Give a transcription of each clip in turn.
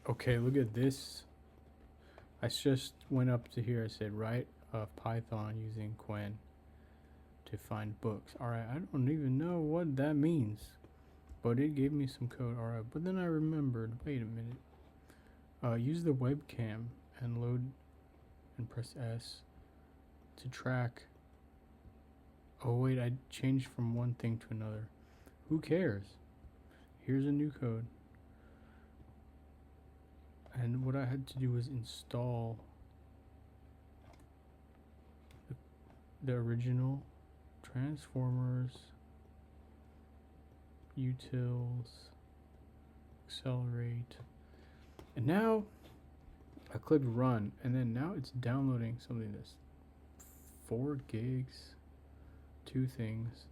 Okay, look at this. I just went up to here. I said write Python using Quen to find books. Alright, I don't even know what that means. But it gave me some code. Alright, but then I remembered. Wait a minute. Use the webcam and load and press S to track. Oh wait, I changed from one thing to another. Who cares? Here's a new code. And what I had to do was install the original transformers, utils, accelerate. And now I clicked run, and then now it's downloading something that's 4 gigs, 2 things,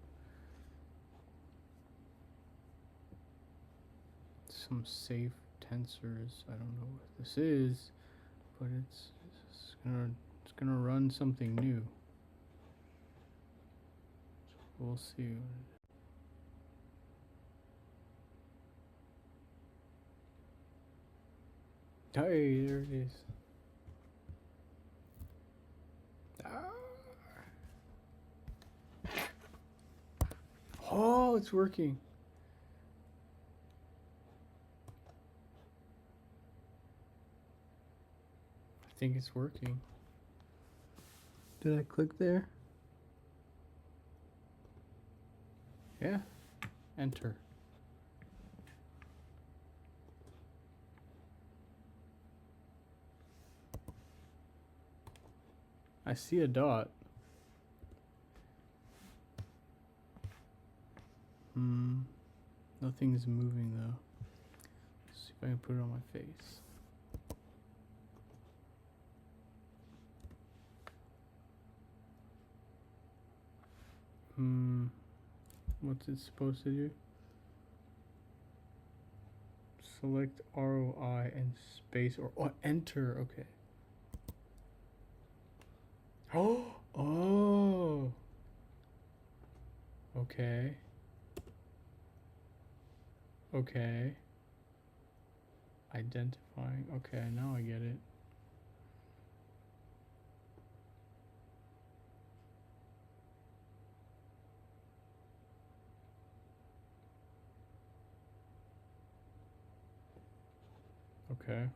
some safe tensors. I don't know what this is, but it's gonna run something new. So we'll see. Hey, there it is. Ah. Oh, it's working. I think it's working. Did I click there? Yeah. Enter. I see a dot. Nothing's moving though. Let's see if I can put it on my face. What's it supposed to do? Select ROI and space or enter. Okay. Oh. Okay. Okay. Identifying. Okay, now I get it. Okay.